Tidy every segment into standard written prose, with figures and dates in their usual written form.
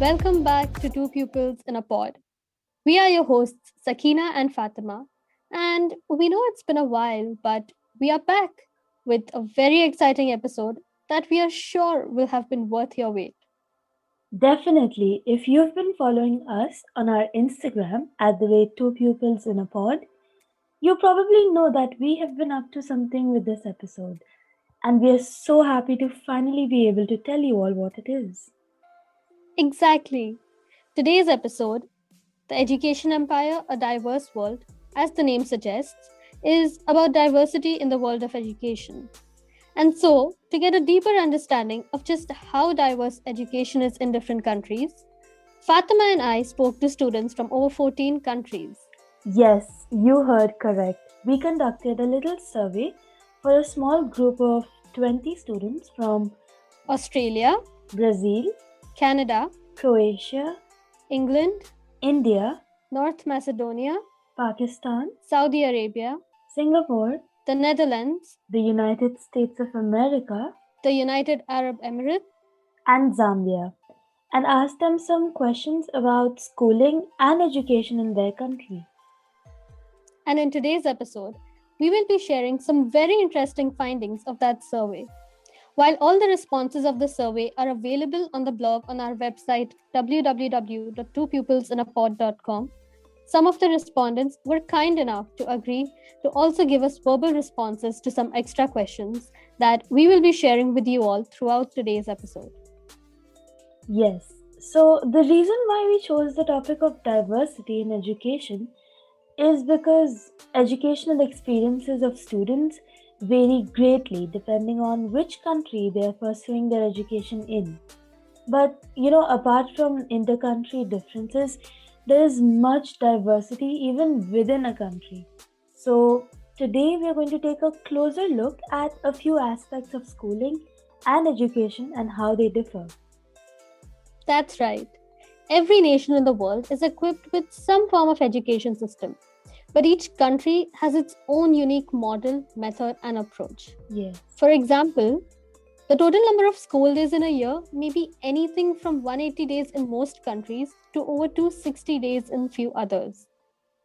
Welcome back to Two Pupils in a Pod. We are your hosts, Sakina and Fatima, and we know it's been a while, but we are back with a very exciting episode that we are sure will have been worth your wait. Definitely, if you've been following us on our Instagram at the rate two pupils in a pod, you probably know that we have been up to something with this episode, and we are so happy to finally be able to tell you all what it is. Exactly. Today's episode, The Education Empire, a Diverse World, as the name suggests, is about diversity in the world of education. And so, to get a deeper understanding of just how diverse education is in different countries, Fatima and I spoke to students from over 14 countries. Yes, you heard correct. We conducted a little survey for a small group of 20 students from Australia, Brazil, Canada, Croatia, England, India, North Macedonia, Pakistan, Saudi Arabia, Singapore, the Netherlands, the United States of America, the United Arab Emirates, and Zambia, and asked them some questions about schooling and education in their country. and in today's episode, we will be sharing some very interesting findings of that survey. While all the responses of the survey are available on the blog on our website www.twopupilsinapod.com, some of the respondents were kind enough to agree to also give us verbal responses to some extra questions that we will be sharing with you all throughout today's episode. Yes, so the reason why we chose the topic of diversity in education is because educational experiences of students vary greatly depending on which country they are pursuing their education in. But apart from inter-country differences, there is much diversity even within a country. So today we are going to take a closer look at a few aspects of schooling and education and how they differ. That's right. Every nation in the world is equipped with some form of education system, but each country has its own unique model, method, and approach. Yes. For example, the total number of school days in a year may be anything from 180 days in most countries to over 260 days in few others.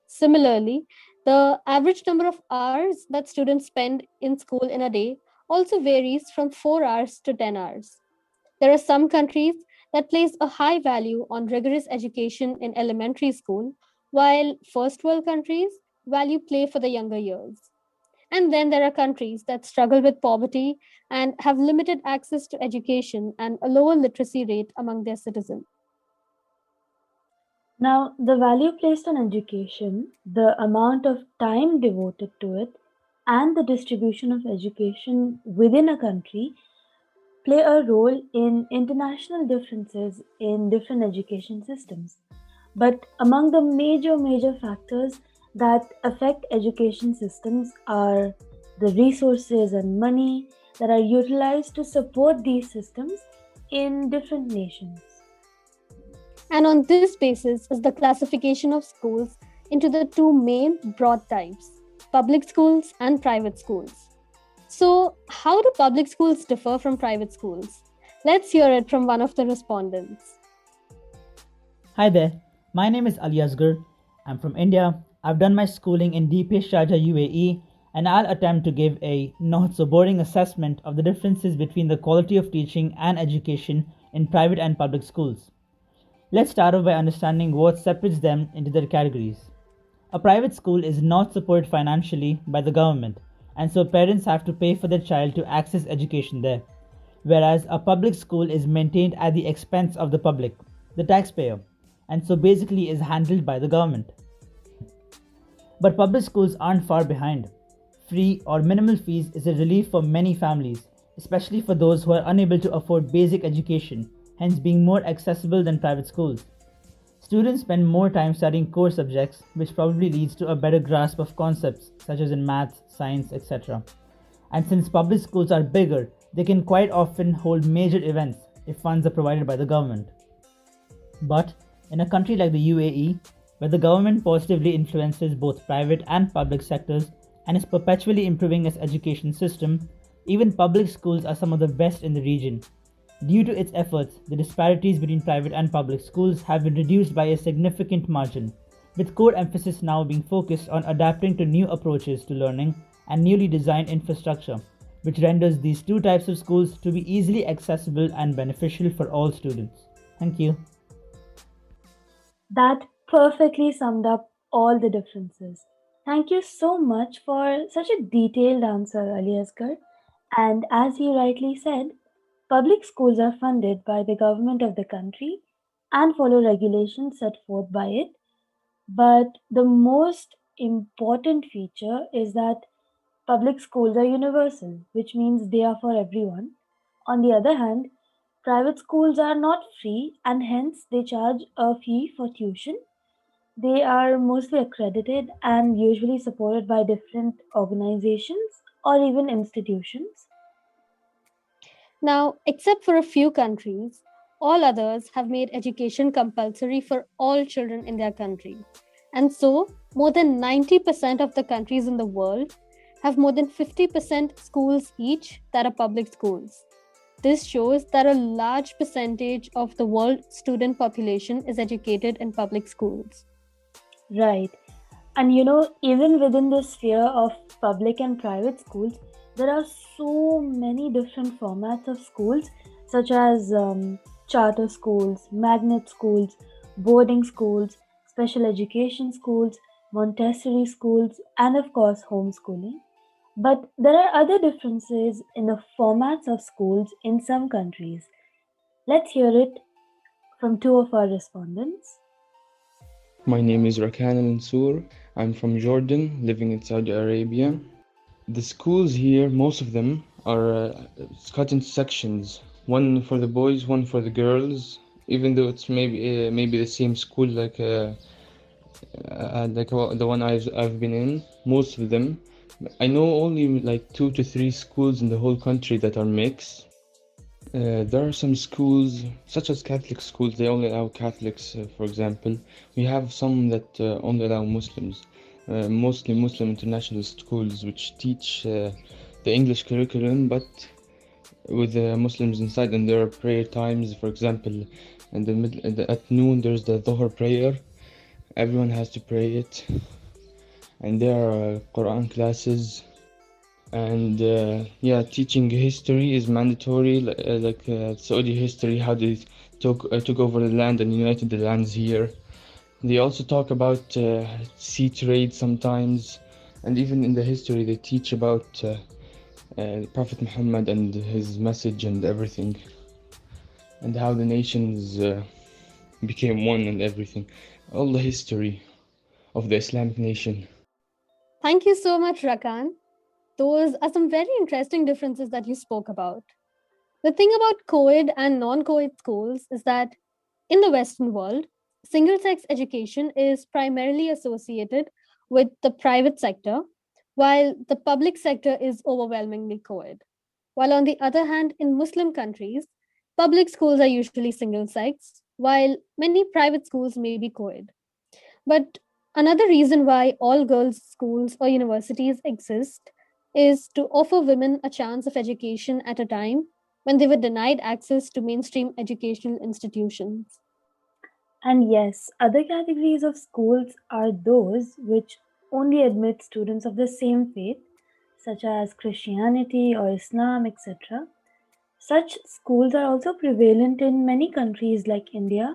Similarly, the average number of hours that students spend in school in a day also varies from 4 hours to 10 hours. There are some countries that place a high value on rigorous education in elementary school, while first world countries value play for the younger years. And then there are countries that struggle with poverty and have limited access to education and a lower literacy rate among their citizens. Now, the value placed on education, the amount of time devoted to it, and the distribution of education within a country play a role in international differences in different education systems. But among the major factors that affect education systems are the resources and money that are utilized to support these systems in different nations. And on this basis is the classification of schools into the two main broad types, public schools and private schools. So, how do public schools differ from private schools? Let's hear it from one of the respondents. Hi there, my name is Ali Asgar. I'm from India. I've done my schooling in DP Sharjah, UAE, and I'll attempt to give a not so boring assessment of the differences between the quality of teaching and education in private and public schools. Let's start off by understanding what separates them into their categories. A private school is not supported financially by the government, and so parents have to pay for their child to access education there, whereas a public school is maintained at the expense of the public, the taxpayer, and so basically is handled by the government. But public schools aren't far behind. Free or minimal fees is a relief for many families, especially for those who are unable to afford basic education, hence being more accessible than private schools. Students spend more time studying core subjects, which probably leads to a better grasp of concepts such as in maths, science, etc. And since public schools are bigger, they can quite often hold major events if funds are provided by the government. But in a country like the UAE, where the government positively influences both private and public sectors and is perpetually improving its education system, even public schools are some of the best in the region. Due to its efforts, the disparities between private and public schools have been reduced by a significant margin, with core emphasis now being focused on adapting to new approaches to learning and newly designed infrastructure, which renders these two types of schools to be easily accessible and beneficial for all students. Thank you. That perfectly summed up all the differences. Thank you so much for such a detailed answer, Ali Asgar. And as he rightly said, public schools are funded by the government of the country and follow regulations set forth by it. But the most important feature is that public schools are universal, which means they are for everyone. On the other hand, private schools are not free and hence they charge a fee for tuition. They are mostly accredited and usually supported by different organizations or even institutions. Now, except for a few countries, all others have made education compulsory for all children in their country. And so, more than 90% of the countries in the world have more than 50% schools each that are public schools. This shows that a large percentage of the world student population is educated in public schools. Right. And even within the sphere of public and private schools, there are so many different formats of schools, such as charter schools, magnet schools, boarding schools, special education schools, Montessori schools, and of course, homeschooling. But there are other differences in the formats of schools in some countries. Let's hear it from two of our respondents. My name is Rakan Al Mansour. I'm from Jordan, living in Saudi Arabia. The schools here, most of them, are cut into sections. One for the boys, one for the girls. Even though it's maybe the same school the one I've been in, most of them. I know only like 2 to 3 schools in the whole country that are mixed. There are some schools, such as Catholic schools, they only allow Catholics, for example. We have some that only allow Muslims, mostly Muslim international schools, which teach the English curriculum, but with the Muslims inside, and there are prayer times, for example, at noon there's the Dhuhr prayer. Everyone has to pray it, and there are Quran classes. And yeah, teaching history is mandatory, Saudi history, how they took over the land and united the lands here. They also talk about sea trade sometimes, and even in the history they teach about Prophet Muhammad and his message and everything, and how the nations became one and everything. All the history of the Islamic nation. Thank you so much, Rakan. Those are some very interesting differences that you spoke about. The thing about co ed and non co ed schools is that in the Western world, single sex education is primarily associated with the private sector, while the public sector is overwhelmingly co ed. While on the other hand, in Muslim countries, public schools are usually single sex, while many private schools may be co ed. But another reason why all girls' schools or universities exist is to offer women a chance of education at a time when they were denied access to mainstream educational institutions. And yes, other categories of schools are those which only admit students of the same faith, such as Christianity or Islam, etc. Such schools are also prevalent in many countries like India,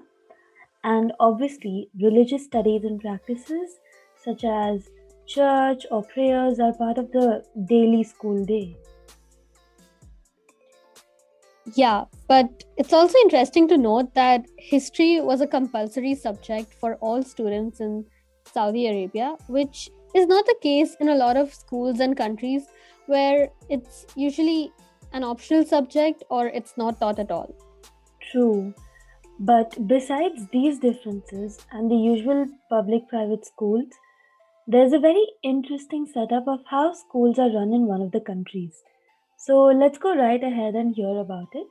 and obviously, religious studies and practices such as church or prayers are part of the daily school day. Yeah, but it's also interesting to note that history was a compulsory subject for all students in Saudi Arabia, which is not the case in a lot of schools and countries where it's usually an optional subject or it's not taught at all. True, but besides these differences and the usual public private schools, there's a very interesting setup of how schools are run in one of the countries. So let's go right ahead and hear about it.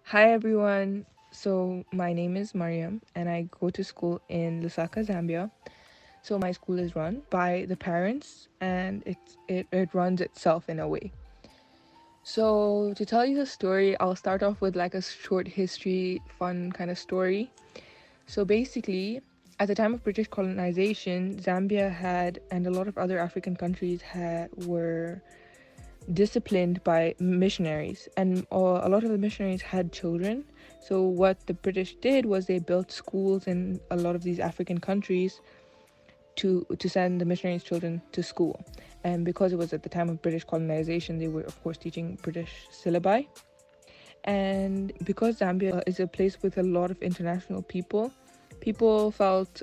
Hi everyone. So my name is Mariam and I go to school in Lusaka, Zambia. So my school is run by the parents and it runs itself in a way. So, to tell you the story, I'll start off with like a short history, fun kind of story. So, basically, at the time of British colonization, Zambia had, and a lot of other African countries were disciplined by missionaries, and a lot of the missionaries had children. So, what the British did was they built schools in a lot of these African countries to send the missionaries' children to school. And because it was at the time of British colonization, they were, of course, teaching British syllabi. And because Zambia is a place with a lot of international people, people felt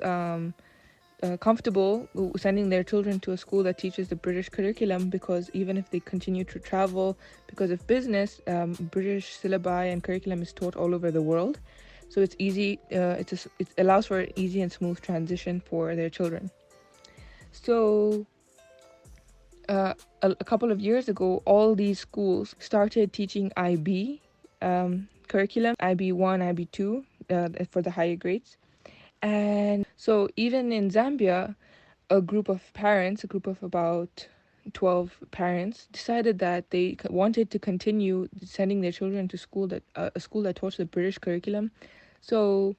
comfortable sending their children to a school that teaches the British curriculum, because even if they continue to travel because of business, British syllabi and curriculum is taught all over the world. So it's easy, it allows for an easy and smooth transition for their children. So a couple of years ago, all these schools started teaching IB curriculum, IB1, IB2 for the higher grades. And so even in Zambia, a group of about 12 parents decided that they wanted to continue sending their children to school that a school that taught the British curriculum. So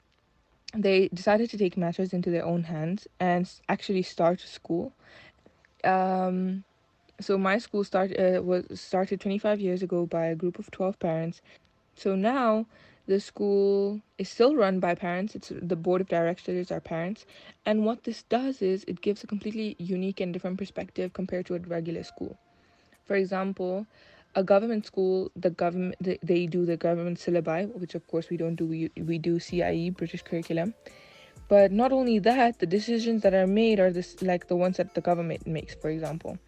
they decided to take matters into their own hands and actually start a school. Um, so my school was started 25 years ago by a group of 12 parents. So now the school is still run by parents. It's the board of directors are parents, and what this does is it gives a completely unique and different perspective compared to a regular school. For example, a government school, they do the government syllabi, which of course we don't do. We do CIE, British curriculum. But not only that, the decisions that are made are like the ones that the government makes, for example,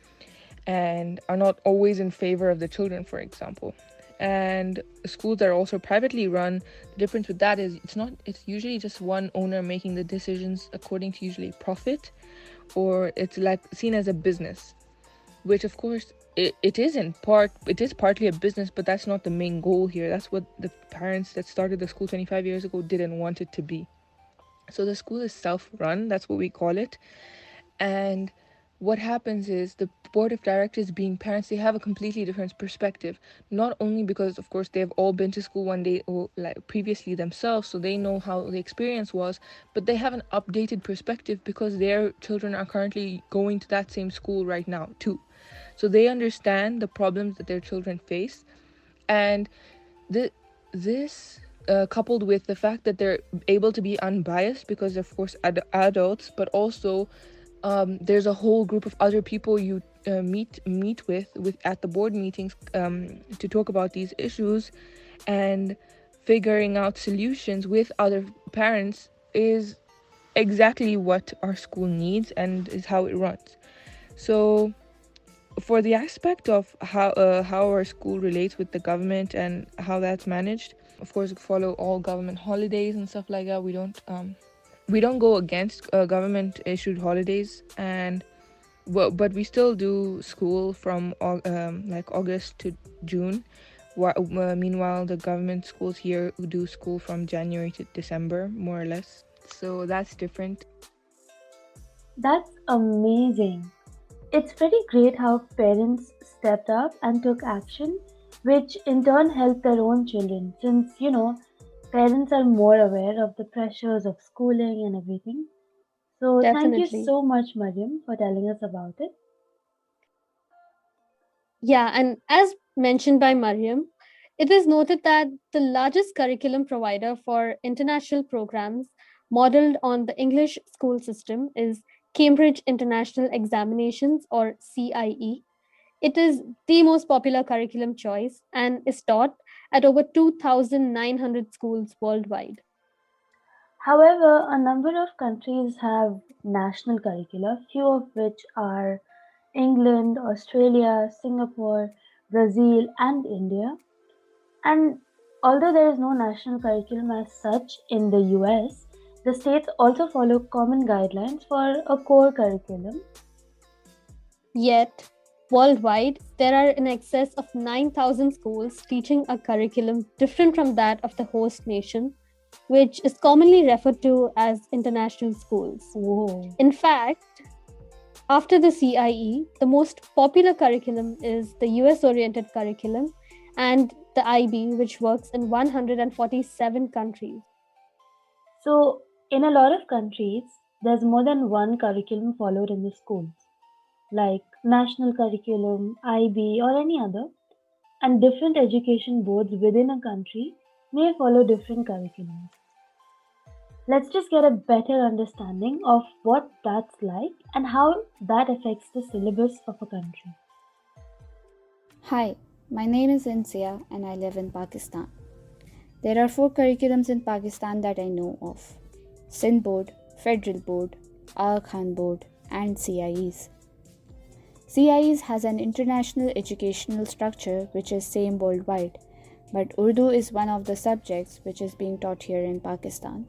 and are not always in favor of the children, for example. And schools that are also privately run, the difference with that is it's usually just one owner making the decisions according to usually profit, or it's like seen as a business, which of course it is partly a business, but that's not the main goal here. That's what the parents that started the school 25 years ago didn't want it to be. So the school is self-run, that's what we call it. And what happens is the board of directors, being parents, they have a completely different perspective. Not only because, of course, they've all been to school one day or like previously themselves, so they know how the experience was, but they have an updated perspective because their children are currently going to that same school right now too. So they understand the problems that their children face, and this coupled with the fact that they're able to be unbiased because, of course, adults, but also there's a whole group of other people you meet with at the board meetings to talk about these issues, and figuring out solutions with other parents is exactly what our school needs and is how it runs. So for the aspect of how our school relates with the government and how that's managed, of course, we follow all government holidays and stuff like that. We don't go against government issued holidays, and but we still do school from like August to June. Meanwhile, the government schools here do school from January to December, more or less. So that's different. That's amazing. It's pretty great how parents stepped up and took action, which in turn helped their own children, since, parents are more aware of the pressures of schooling and everything. So, thank you Definitely. so much, Mariam, for telling us about it. Yeah, and as mentioned by Mariam, it is noted that the largest curriculum provider for international programs modeled on the English school system is Cambridge International Examinations, or CIE. It is the most popular curriculum choice and is taught at over 2,900 schools worldwide. However, a number of countries have national curricula, few of which are England, Australia, Singapore, Brazil, and India. And although there is no national curriculum as such in the US, the states also follow common guidelines for a core curriculum. Yet, worldwide, there are in excess of 9,000 schools teaching a curriculum different from that of the host nation, which is commonly referred to as international schools. Whoa. In fact, After the CIE, the most popular curriculum is the US oriented curriculum and the IB, which works in 147 countries. So, in a lot of countries, there's more than one curriculum followed in the schools, like national curriculum, IB, or any other, and different education boards within a country may follow different curriculums. Let's just get a better understanding of what that's like and how that affects the syllabus of a country. Hi, my name is Insia and I live in Pakistan. There are four curriculums in Pakistan that I know of: Sindh Board, Federal Board, Aga Khan Board, and CIEs. CIEs has an international educational structure which is same worldwide, but Urdu is one of the subjects which is being taught here in Pakistan.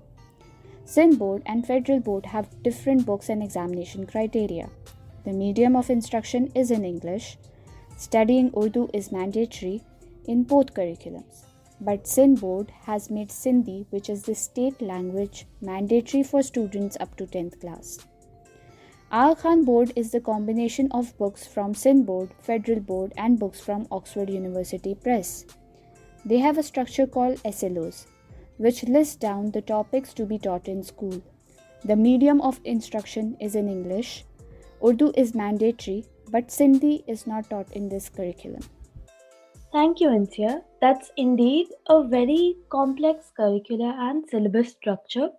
Sindh Board and Federal Board have different books and examination criteria. The medium of instruction is in English. Studying Urdu is mandatory in both curriculums. But Sindh Board has made Sindhi, which is the state language, mandatory for students up to 10th class. Aga Khan Board is the combination of books from Sindh Board, Federal Board, and books from Oxford University Press. They have a structure called SLOs, which lists down the topics to be taught in school. The medium of instruction is in English. Urdu is mandatory, but Sindhi is not taught in this curriculum. Thank you, Intia. That's indeed a very complex curricular and syllabus structure.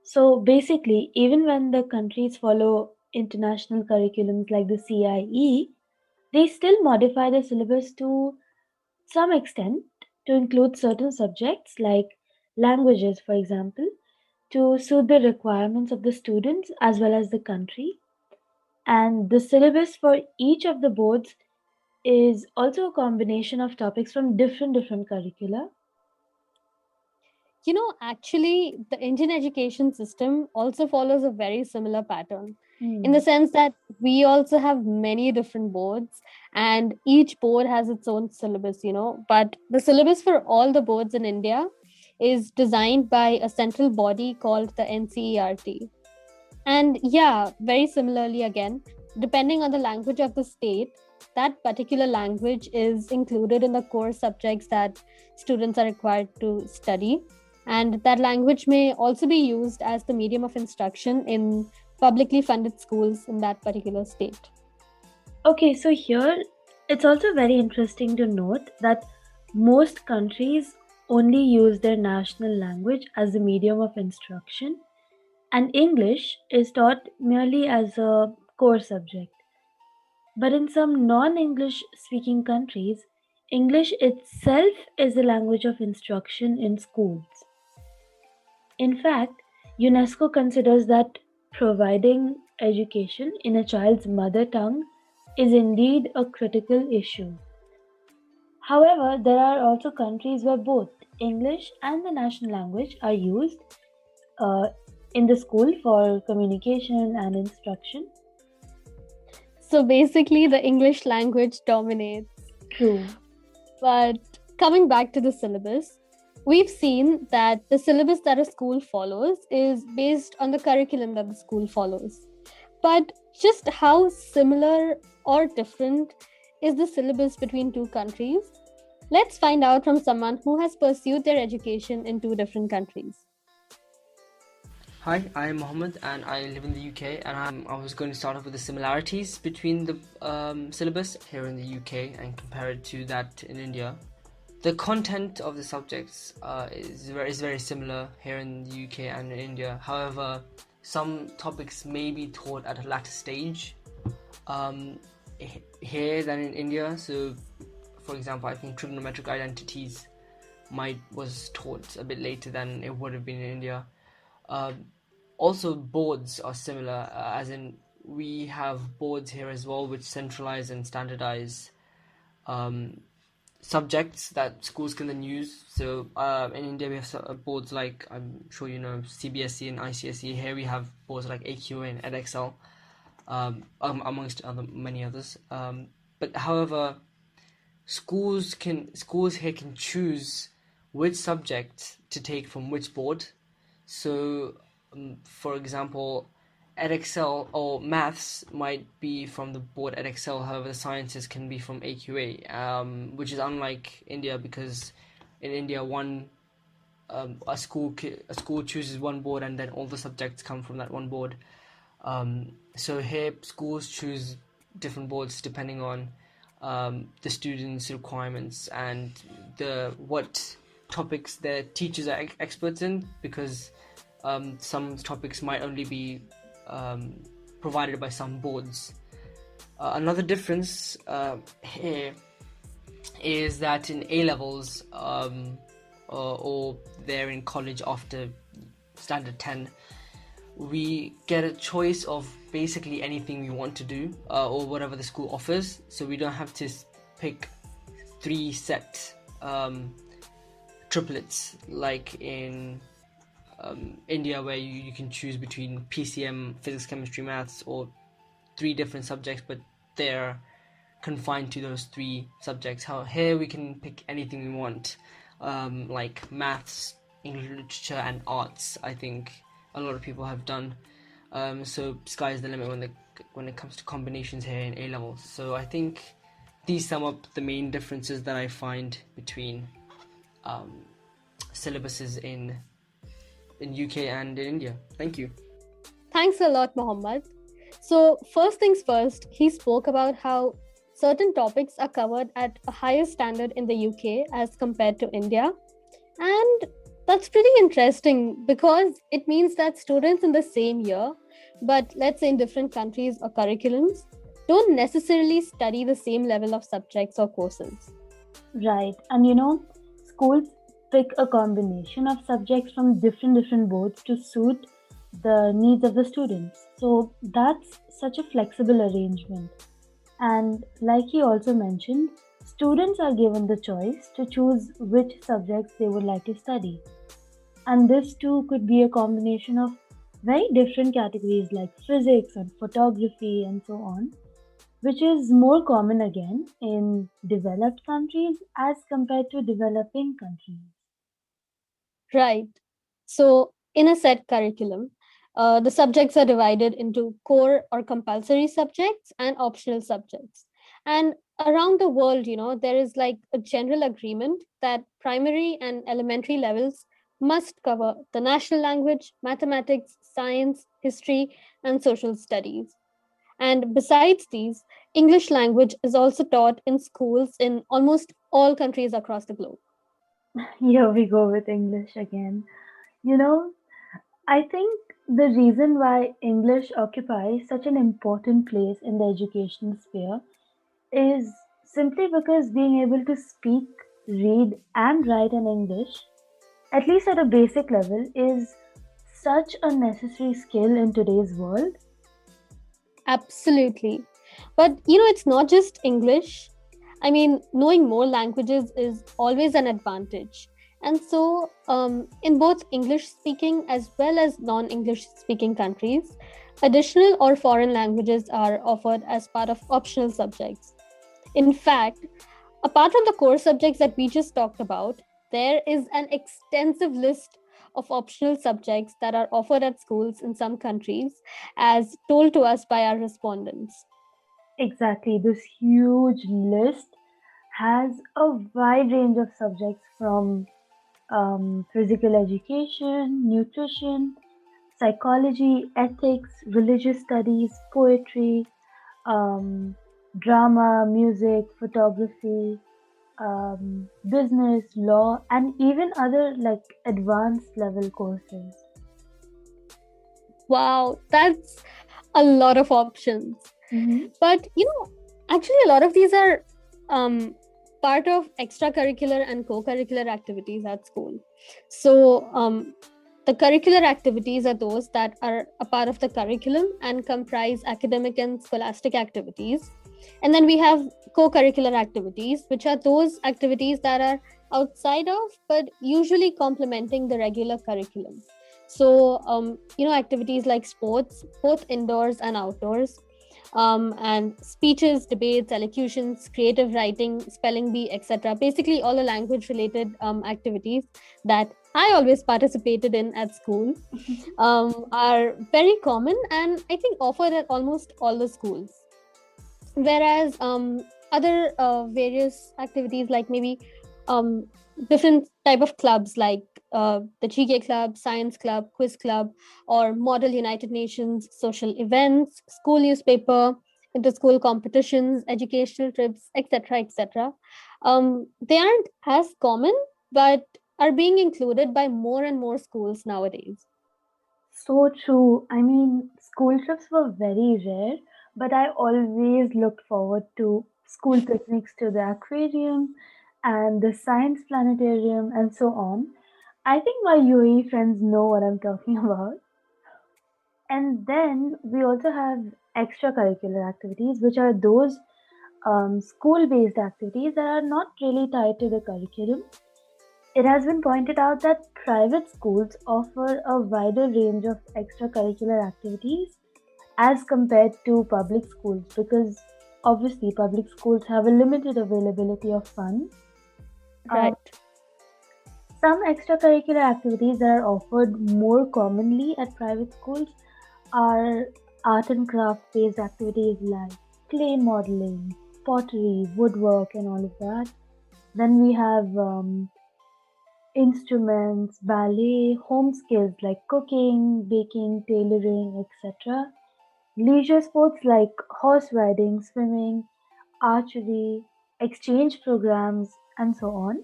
So basically, even when the countries follow international curriculums like the CIE, they still modify the syllabus to some extent to include certain subjects like languages, for example, to suit the requirements of the students as well as the country. And the syllabus for each of the boards is also a combination of topics from different curricula. Actually, the Indian education system also follows a very similar pattern in the Hmm. sense that we also have many different boards and each board has its own syllabus. But the syllabus for all the boards in India is designed by a central body called the NCERT. And yeah, very similarly, again, depending on the language of the state, that particular language is included in the core subjects that students are required to study. And that language may also be used as the medium of instruction in publicly funded schools in that particular state. Okay, so here it's also very interesting to note that most countries only use their national language as the medium of instruction, and English is taught merely as a core subject. But in some non English speaking countries, English itself is the language of instruction in schools. In fact, UNESCO considers that providing education in a child's mother tongue is indeed a critical issue. However, there are also countries where both English and the national language are used uh, in the school for communication and instruction. So basically, the English language dominates. True. But coming back to the syllabus, we've seen that the syllabus that a school follows is based on the curriculum that the school follows. But just how similar or different is the syllabus between two countries? Let's find out from someone who has pursued their education in two different countries. Hi, I'm Mohammed and I live in the UK, and I was going to start off with the similarities between the syllabus here in the UK and compare it to that in India. The content of the subjects is very similar here in the UK and in India. However, some topics may be taught at a later stage here than in India. So, for example, I think trigonometric identities was taught a bit later than it would have been in India. Also, boards are similar, as in we have boards here as well which centralize and standardize subjects that schools can then use. So in India we have boards like, I'm sure you know, CBSE and ICSE. Here we have boards like AQA and EdXL, amongst many others. But however, schools here can choose which subject to take from which board. So, for example, Edexcel or maths might be from the board Edexcel, however, the sciences can be from AQA, which is unlike India because in India, a school chooses one board and then all the subjects come from that one board. So here, schools choose different boards depending on the students' requirements and what topics their teachers are experts in, because some topics might only be provided by some boards. Another difference here is that in A levels or they're in college after standard 10, we get a choice of basically anything we want to do or whatever the school offers. So we don't have to pick 3 set triplets like in India, where you can choose between PCM, physics, chemistry, maths, or 3 different subjects, but they're confined to those 3 subjects. How here we can pick anything we want, like maths, English literature, and arts. I think a lot of people have done. So sky's the limit when it comes to combinations here in A levels. So I think these sum up the main differences that I find between syllabuses in UK and in India. Thank you. Thanks a lot, Mohammed. So, first things first, he spoke about how certain topics are covered at a higher standard in the UK as compared to India. And that's pretty interesting because it means that students in the same year, but let's say in different countries or curriculums, don't necessarily study the same level of subjects or courses. Right. And schools pick a combination of subjects from different boards to suit the needs of the students. So that's such a flexible arrangement. And like he also mentioned, students are given the choice to choose which subjects they would like to study. And this too could be a combination of very different categories like physics and photography and so on, which is more common again in developed countries as compared to developing countries. Right. So, in a set curriculum, the subjects are divided into core or compulsory subjects and optional subjects. And around the world, there is like a general agreement that primary and elementary levels must cover the national language, mathematics, science, history, and social studies. And besides these, English language is also taught in schools in almost all countries across the globe. Here we go with English again. You know, I think the reason why English occupies such an important place in the educational sphere is simply because being able to speak, read, and write in English, at least at a basic level, is such a necessary skill in today's world. Absolutely. But it's not just English. I mean, knowing more languages is always an advantage. And so, in both English speaking as well as non English speaking countries, additional or foreign languages are offered as part of optional subjects. In fact, apart from the core subjects that we just talked about, there is an extensive list of optional subjects that are offered at schools in some countries, as told to us by our respondents. Exactly, this huge list has a wide range of subjects from physical education, nutrition, psychology, ethics, religious studies, poetry, um, drama, music, photography, business, law, and even other like advanced level courses. Wow, that's a lot of options. Mm-hmm. But actually, a lot of these are um, part of extracurricular and co-curricular activities at school. So the curricular activities are those that are a part of the curriculum and comprise academic and scholastic activities. And then we have co-curricular activities, which are those activities that are outside of but usually complementing the regular curriculum. So activities like sports, both indoors and outdoors, and speeches, debates, elocutions, creative writing, spelling bee, etc. Basically, all the language related activities that I always participated in at school are very common and I think offered at almost all the schools. Whereas other various activities like maybe um, different type of clubs like the GK club, science club, quiz club, or model United Nations social events, school newspaper, inter-school competitions, educational trips, etc., etc. They aren't as common, but are being included by more and more schools nowadays. So true. I mean, school trips were very rare, but I always looked forward to school picnics to the aquarium and the science planetarium and so on. I think my UAE friends know what I'm talking about. And then we also have extracurricular activities, which are those school based activities that are not really tied to the curriculum. It has been pointed out that private schools offer a wider range of extracurricular activities as compared to public schools because obviously public schools have a limited availability of funds. Um, Right. some extracurricular activities that are offered more commonly at private schools are art and craft based activities like clay modeling, pottery, woodwork, and all of that. Then we have instruments, ballet, home skills like cooking, baking, tailoring, etc. Leisure sports like horse riding, swimming, archery, exchange programs, and so on.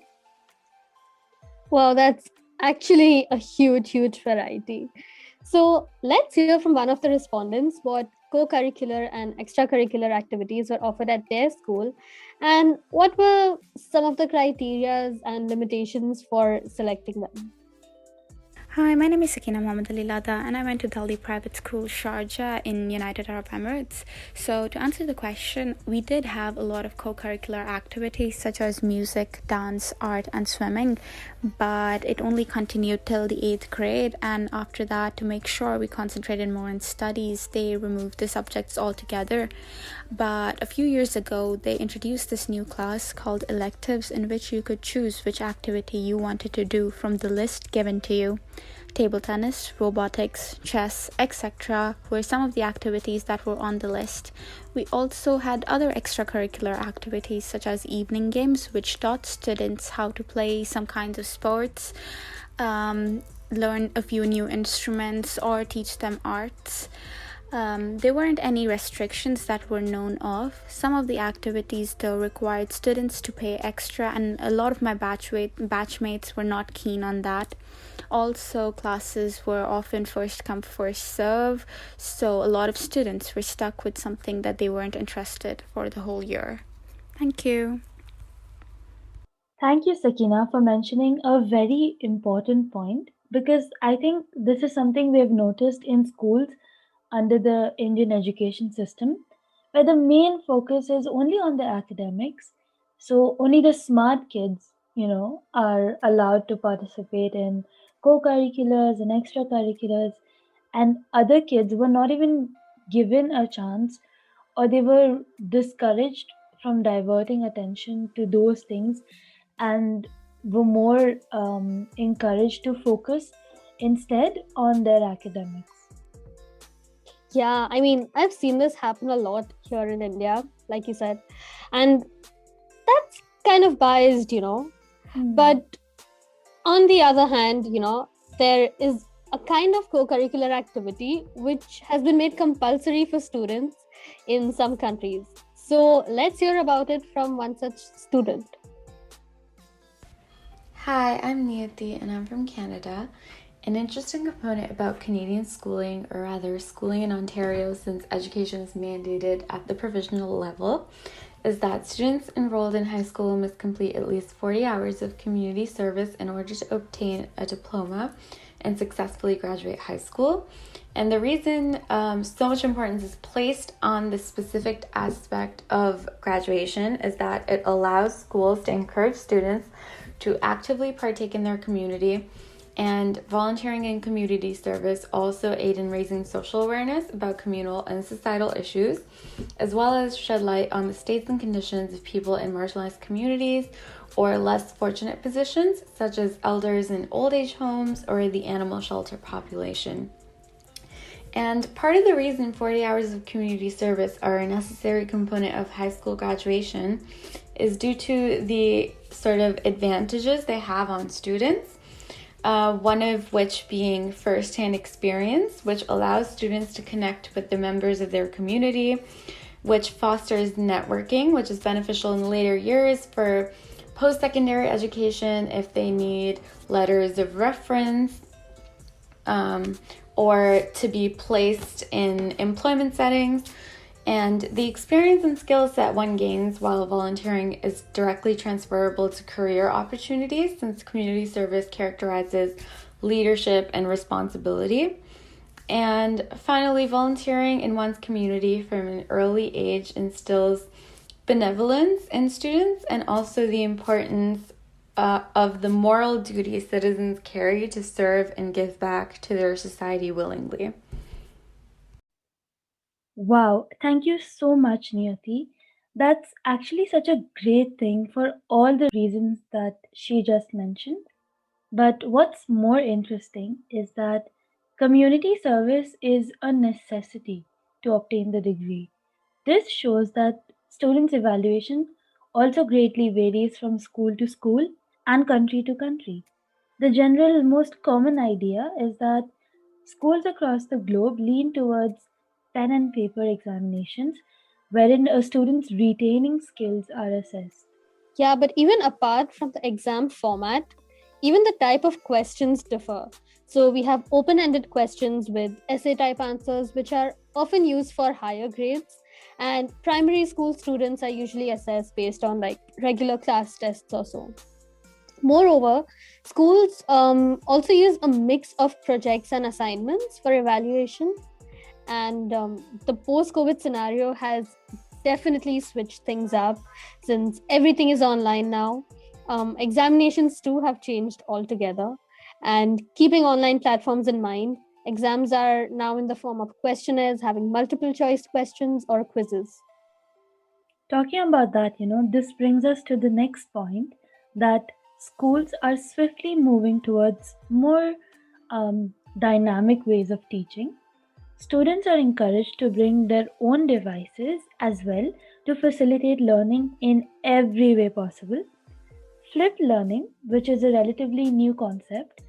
Wow, that's actually a huge, huge variety. So let's hear from one of the respondents what co curricular and extracurricular activities were offered at their school and what were some of the criterias and limitations for selecting them. Hi, my name is Sakina Mohammed Ali Lada and I went to Delhi Private School Sharjah in United Arab Emirates. So to answer the question, we did have a lot of co-curricular activities such as music, dance, art and swimming, but it only continued till the 8th grade, and after that, to make sure we concentrated more on studies, they removed the subjects altogether. But a few years ago, they introduced this new class called electives, in which you could choose which activity you wanted to do from the list given to you. Table tennis, robotics, chess, etc. were some of the activities that were on the list. We also had other extracurricular activities such as evening games, which taught students how to play some kinds of sports, learn a few new instruments, or teach them arts. There weren't any restrictions that were known of. Some of the activities, though, required students to pay extra, and a lot of my batchmates were not keen on that. Also, classes were often first come, first serve, so a lot of students were stuck with something that they weren't interested for the whole year. Thank you. Thank you, Sakina, for mentioning a very important point because I think this is something we have noticed in schools under the Indian education system, where the main focus is only on the academics. So only the smart kids, are allowed to participate in co-curriculars and extracurriculars, and other kids were not even given a chance or they were discouraged from diverting attention to those things and were more encouraged to focus instead on their academics. Yeah, I mean, I've seen this happen a lot here in India, like you said, and that's kind of biased. But on the other hand, there is a kind of co curricular activity which has been made compulsory for students in some countries. So let's hear about it from one such student. Hi, I'm Niyati and I'm from Canada. An interesting component about Canadian schooling, or rather schooling in Ontario since education is mandated at the provincial level, is that students enrolled in high school must complete at least 40 hours of community service in order to obtain a diploma and successfully graduate high school. And the reason so much importance is placed on this specific aspect of graduation is that it allows schools to encourage students to actively partake in their community And volunteering and community service also aid in raising social awareness about communal and societal issues, as well as shed light on the states and conditions of people in marginalized communities or less fortunate positions, such as elders in old age homes or the animal shelter population. And part of the reason 40 hours of community service are a necessary component of high school graduation is due to the sort of advantages they have on students. One of which being first-hand experience, which allows students to connect with the members of their community, which fosters networking, which is beneficial in the later years for post-secondary education if they need letters of reference, or to be placed in employment settings. And the experience and skill set one gains while volunteering is directly transferable to career opportunities, since community service characterizes leadership and responsibility. And finally, volunteering in one's community from an early age instills benevolence in students and also the importance of the moral duty citizens carry to serve and give back to their society willingly. Wow, thank you so much, Niyati. That's actually such a great thing for all the reasons that she just mentioned. But what's more interesting is that community service is a necessity to obtain the degree. This shows that students' evaluation also greatly varies from school to school and country to country. The general, most common idea is that schools across the globe lean towards pen and paper examinations, wherein a student's retaining skills are assessed. Yeah, but even apart from the exam format, even the type of questions differ. So we have open ended questions with essay type answers, which are often used for higher grades. And primary school students are usually assessed based on like regular class tests or so. Moreover, schools also use a mix of projects and assignments for evaluation. And the post COVID scenario has definitely switched things up since everything is online now. Examinations too have changed altogether. And keeping online platforms in mind, exams are now in the form of questionnaires having multiple choice questions or quizzes. Talking about that, this brings us to the next point that schools are swiftly moving towards more dynamic ways of teaching. Students are encouraged to bring their own devices as well to facilitate learning in every way possible. Flipped learning, which is a relatively new concept,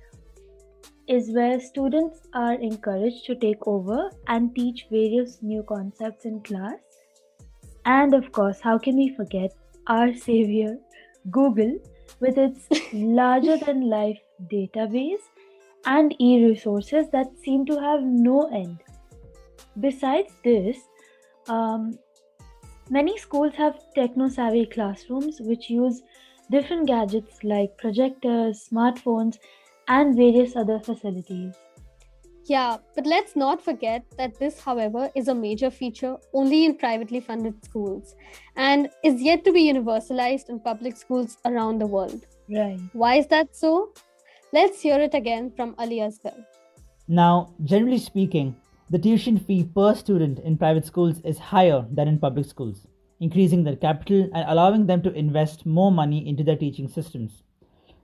is where students are encouraged to take over and teach various new concepts in class. And of course, how can we forget our savior, Google, with its larger than life database and e resources that seem to have no end. Besides this, many schools have techno savvy classrooms which use different gadgets like projectors, smartphones, and various other facilities. Yeah, but let's not forget that this, however, is a major feature only in privately funded schools and is yet to be universalized in public schools around the world. Right. Why is that so? Let's hear it again from Ali Asghar. Now, generally speaking, the tuition fee per student in private schools is higher than in public schools, increasing their capital and allowing them to invest more money into their teaching systems.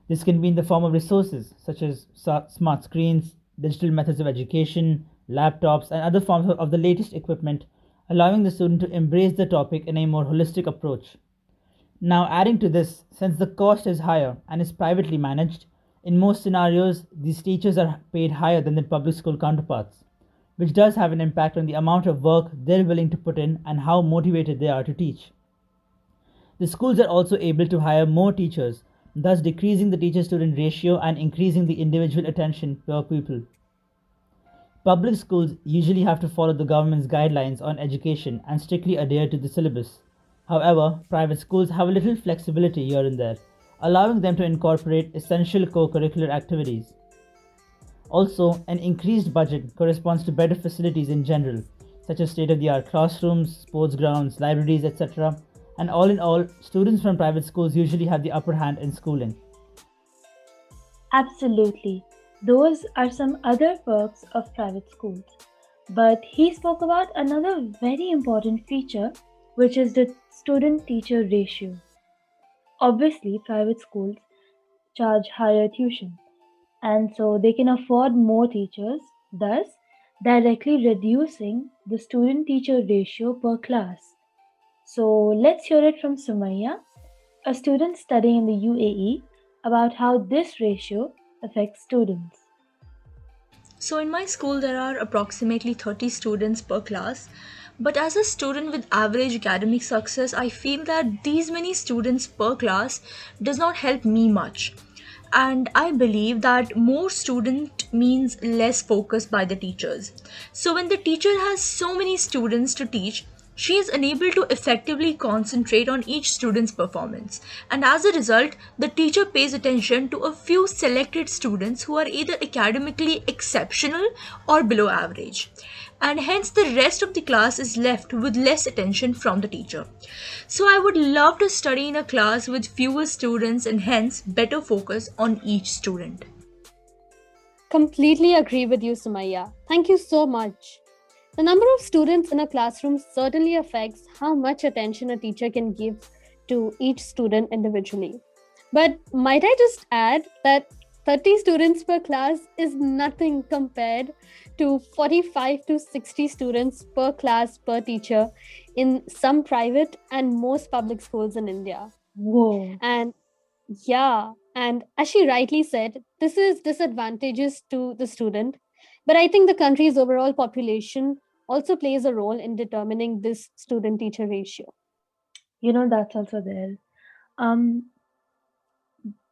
This can be in the form of resources such as smart screens, digital methods of education, laptops, and other forms of the latest equipment, allowing the student to embrace the topic in a more holistic approach. Now, adding to this, since the cost is higher and is privately managed, in most scenarios, these teachers are paid higher than their public school counterparts, which does have an impact on the amount of work they're willing to put in and how motivated they are to teach. The schools are also able to hire more teachers, thus decreasing the teacher-student ratio and increasing the individual attention per pupil. Public schools usually have to follow the government's guidelines on education and strictly adhere to the syllabus. However, private schools have a little flexibility here and there, allowing them to incorporate essential co-curricular activities. Also, an increased budget corresponds to better facilities in general, such as state-of-the-art classrooms, sports grounds, libraries, etc. And all in all, students from private schools usually have the upper hand in schooling. Absolutely. Those are some other perks of private schools. But he spoke about another very important feature, which is the student teacher ratio. Obviously, private schools charge higher tuition, and so they can afford more teachers, thus directly reducing the student teacher ratio per class. So let's hear it from Sumaya, a student studying in the UAE, about how this ratio affects students. So, in my school, there are approximately 30 students per class. But as a student with average academic success, I feel that these many students per class does not help me much. And I believe that more student means less focus by the teachers. So when the teacher has so many students to teach, she is unable to effectively concentrate on each student's performance. And as a result, the teacher pays attention to a few selected students who are either academically exceptional or below average. And hence, the rest of the class is left with less attention from the teacher. So, I would love to study in a class with fewer students and hence better focus on each student. Completely agree with you, Sumaya. Thank you so much. The number of students in a classroom certainly affects how much attention a teacher can give to each student individually. But might I just add that 30 students per class is nothing compared to 45 to 60 students per class per teacher in some private and most public schools in India. Whoa. And yeah, and as she rightly said, this is disadvantageous to the student. But I think the country's overall population also plays a role in determining this student teacher ratio. That's also there. Um,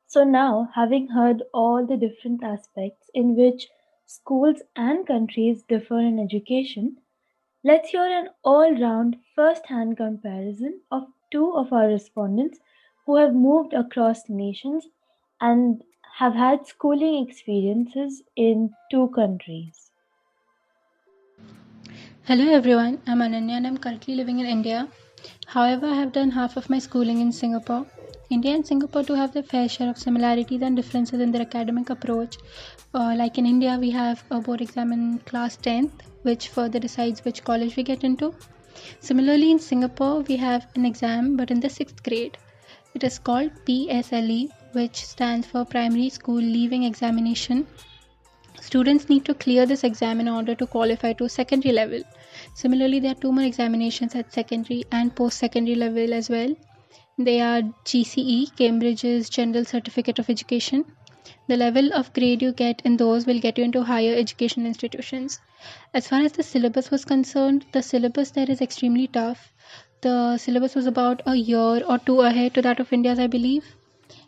so now, having heard all the different aspects in which schools and countries differ in education, let's hear an all round first hand comparison of two of our respondents who have moved across nations and have had schooling experiences in two countries. Hello everyone, I'm Ananya and I'm currently living in India. However, I have done half of my schooling in Singapore. India and Singapore do have their fair share of similarities and differences in their academic approach. Like in India, we have a board exam in class 10th, which further decides which college we get into. Similarly, in Singapore, we have an exam but in the 6th grade. It is called PSLE, which stands for Primary School Leaving Examination. Students need to clear this exam in order to qualify to secondary level. Similarly, there are two more examinations at secondary and post-secondary level as well. They are GCE, Cambridge's General Certificate of Education. The level of grade you get in those will get you into higher education institutions. As far as the syllabus was concerned, the syllabus there is extremely tough. The syllabus was about a year or two ahead to that of India's, I believe.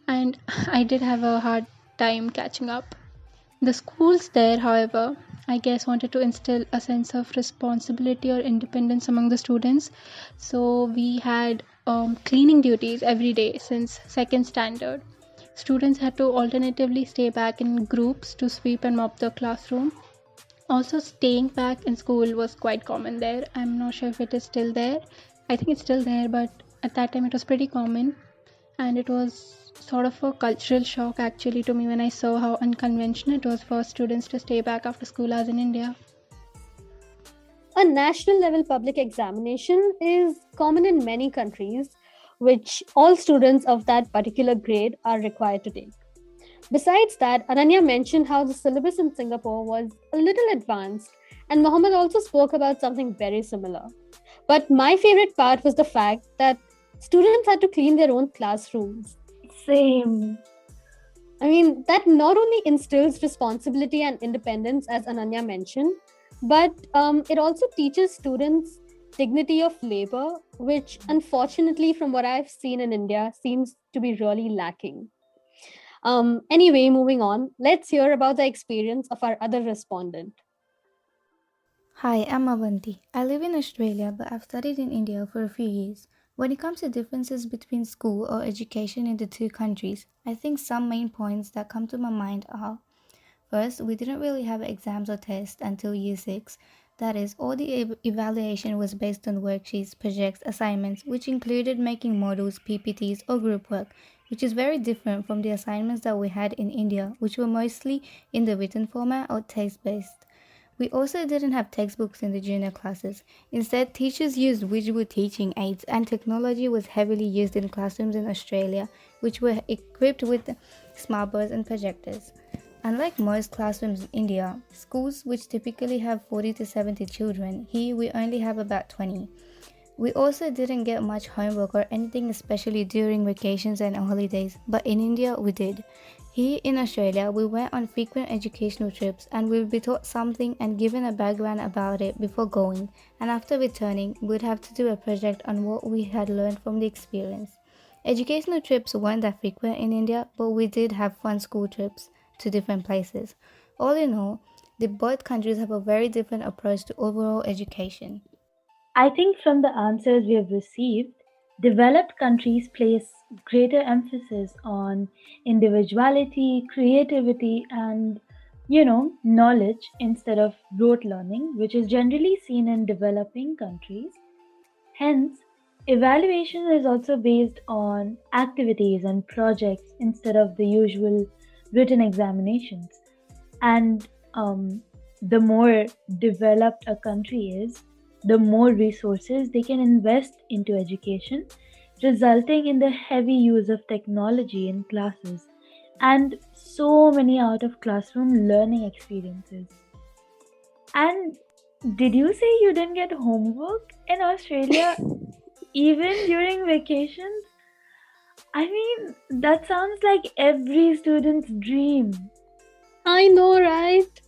And I did have a hard time catching up. The schools there, however, I guess wanted to instill a sense of responsibility or independence among the students. So we had cleaning duties every day since second standard. Students had to alternatively stay back in groups to sweep and mop the classroom. Also, staying back in school was quite common there. I'm not sure if it is still there. I think it's still there, but at that time it was pretty common. And it was sort of a cultural shock actually to me when I saw how unconventional it was for students to stay back after school as in India. A national level public examination is common in many countries, which all students of that particular grade are required to take. Besides that, Ananya mentioned how the syllabus in Singapore was a little advanced, and Mohammed also spoke about something very similar. But my favorite part was the fact that students had to clean their own classrooms. Same. I mean, that not only instills responsibility and independence, as Ananya mentioned, but it also teaches students dignity of labor, which unfortunately, from what I've seen in India, seems to be really lacking. Anyway, moving on, let's hear about the experience of our other respondent. Hi, I'm Avanti. I live in Australia, but I've studied in India for a few years. When it comes to differences between school or education in the two countries, I think some main points that come to my mind are: first, we didn't really have exams or tests until year 6. That is, all the evaluation was based on worksheets, projects, assignments, which included making models, PPTs, or group work, which is very different from the assignments that we had in India, which were mostly in the written format or text based. We also didn't have textbooks in the junior classes. Instead, teachers used visual teaching aids, and technology was heavily used in classrooms in Australia, which were equipped with smartboards and projectors. Unlike most classrooms in India, schools which typically have 40 to 70 children, here we only have about 20. We also didn't get much homework or anything, especially during vacations and holidays, but in India we did. Here in Australia, we went on frequent educational trips and we would be taught something and given a background about it before going, and after returning, we'd have to do a project on what we had learned from the experience. Educational trips weren't that frequent in India, but we did have fun school trips to different places. All in all, the both countries have a very different approach to overall education. I think from the answers we have received, developed countries place greater emphasis on individuality, creativity, and knowledge instead of rote learning, which is generally seen in developing countries. Hence, evaluation is also based on activities and projects instead of the usual written examinations. And the more developed a country is, the more resources they can invest into education, resulting in the heavy use of technology in classes and so many out of classroom learning experiences. And did you say you didn't get homework in Australia even during vacations? I mean, that sounds like every student's dream. I know, right?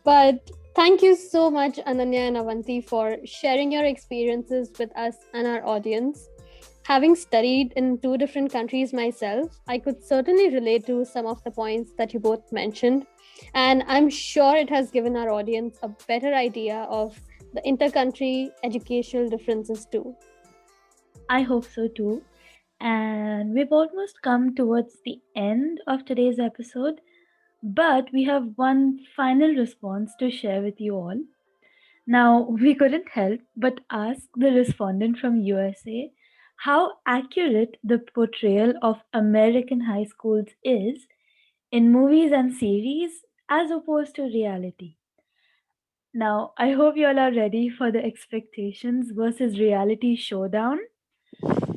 But thank you so much, Ananya and Avanti, for sharing your experiences with us and our audience. Having studied in two different countries myself, I could certainly relate to some of the points that you both mentioned. And I'm sure it has given our audience a better idea of the inter-country educational differences too. I hope so too. And we've almost come towards the end of today's episode, but we have one final response to share with you all. Now, we couldn't help but ask the respondent from USA how accurate the portrayal of American high schools is in movies and series as opposed to reality. Now, I hope you all are ready for the expectations versus reality showdown.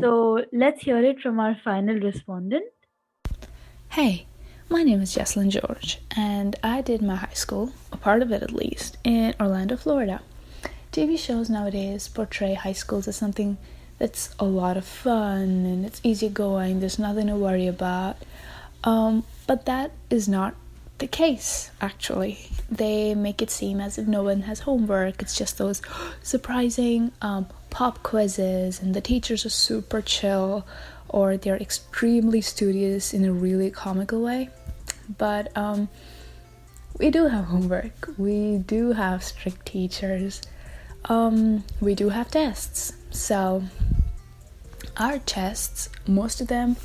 So, let's hear it from our final respondent. Hey, my name is Jesslyn George, and I did my high school, a part of it at least, in Orlando, Florida. TV shows nowadays portray high schools as something that's a lot of fun and it's easygoing, there's nothing to worry about. But that is not the case, actually. They make it seem as if no one has homework, it's just those surprising pop quizzes, and the teachers are super chill, or they're extremely studious in a really comical way. But we do have homework, we do have strict teachers, we do have tests. So our tests, most of them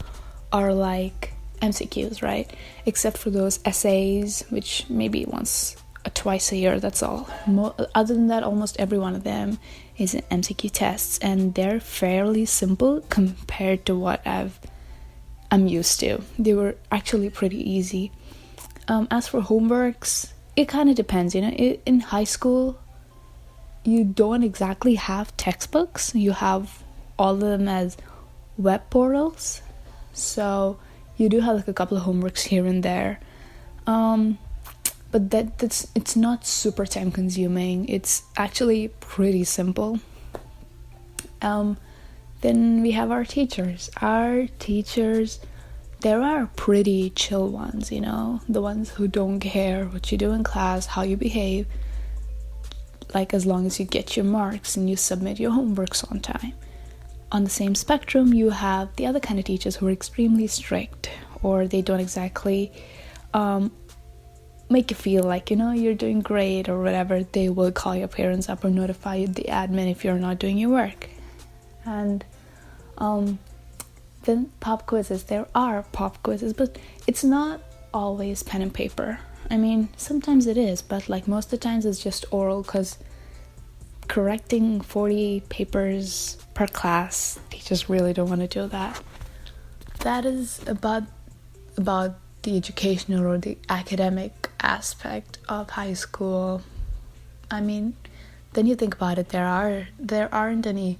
are like MCQs, right? Except for those essays, which maybe once or twice a year, that's all. Other than that, almost every one of them is an MCQ tests, and they're fairly simple compared to what I'm used to. They were actually pretty easy. As for homeworks, it kind of depends, in high school, you don't exactly have textbooks. You have all of them as web portals. So you do have like a couple of homeworks here and there. But it's not super time consuming. It's actually pretty simple. Then we have our teachers. Our teachers, there are pretty chill ones, the ones who don't care what you do in class, how you behave, like as long as you get your marks and you submit your homeworks on time. On the same spectrum, you have the other kind of teachers who are extremely strict, or they don't exactly make you feel like, you're doing great or whatever. They will call your parents up or notify the admin if you're not doing your work. And then pop quizzes. There are pop quizzes, but it's not always pen and paper. I mean, sometimes it is, but like most of the times it's just oral, because correcting 40 papers per class, teachers really don't want to do that. that is about the educational or the academic aspect of high school. I mean, then you think about it, there aren't any,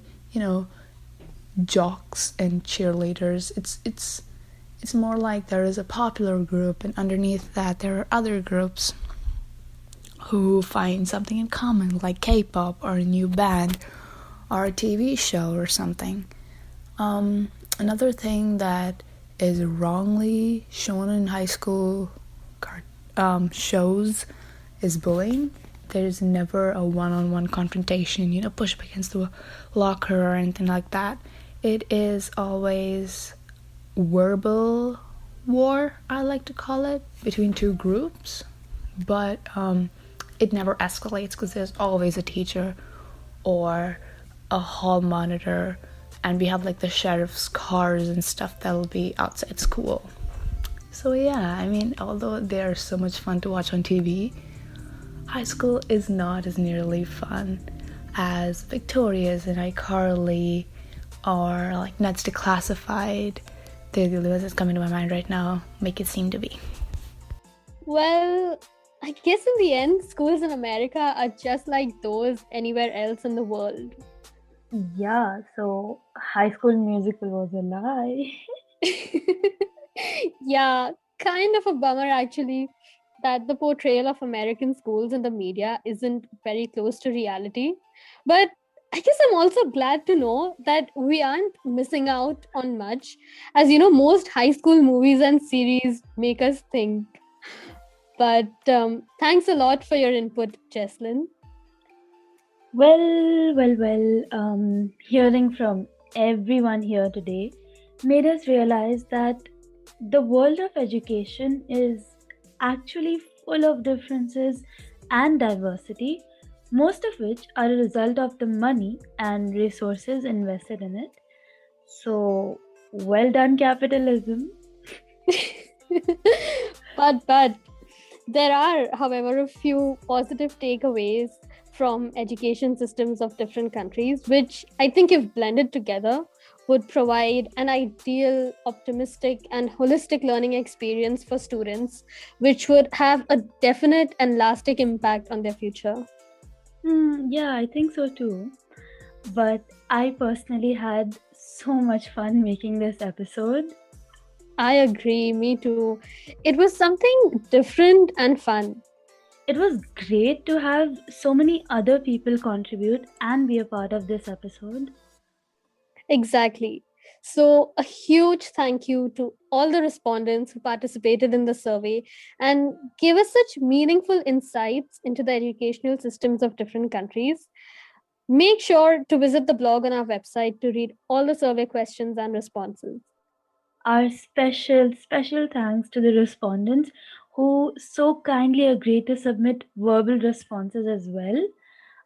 jocks and cheerleaders. It's more like there is a popular group, and underneath that there are other groups who find something in common, like K-pop or a new band or a TV show or something. Another thing that is wrongly shown in high school shows is bullying. There's never a one-on-one confrontation, push up against the locker or anything like that. It is always verbal war, I like to call it, between two groups, but it never escalates because there's always a teacher or a hall monitor, and we have like the sheriff's cars and stuff that'll be outside school. So yeah, I mean, although they're so much fun to watch on TV, high school is not as nearly fun as Victoria's and iCarly or like Nuts Declassified. They're the only ones that's coming to my mind right now, make it seem to be. Well, I guess in the end, schools in America are just like those anywhere else in the world. Yeah, so High School Musical was a lie. Yeah, kind of a bummer actually that the portrayal of American schools in the media isn't very close to reality. But I guess I'm also glad to know that we aren't missing out on much, as most high school movies and series make us think. But thanks a lot for your input, Jesslyn. Well, hearing from everyone here today made us realize that the world of education is actually full of differences and diversity, most of which are a result of the money and resources invested in it. So, well done, capitalism. But there are, however, a few positive takeaways from education systems of different countries, which I think, if blended together, would provide an ideal, optimistic, and holistic learning experience for students, which would have a definite and lasting impact on their future. Yeah, I think so too. But I personally had so much fun making this episode. I agree, me too. It was something different and fun. It was great to have so many other people contribute and be a part of this episode. Exactly. So, a huge thank you to all the respondents who participated in the survey and gave us such meaningful insights into the educational systems of different countries. Make sure to visit the blog on our website to read all the survey questions and responses. Our special thanks to the respondents who so kindly agreed to submit verbal responses as well.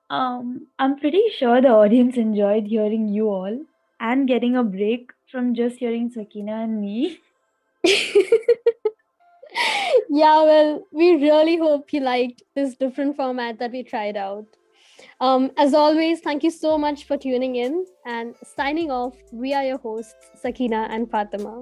I'm pretty sure the audience enjoyed hearing you all and getting a break from just hearing Sakina and me. Yeah, well, we really hope you liked this different format that we tried out. As always, thank you so much for tuning in, and signing off, we are your hosts, Sakina and Fatima.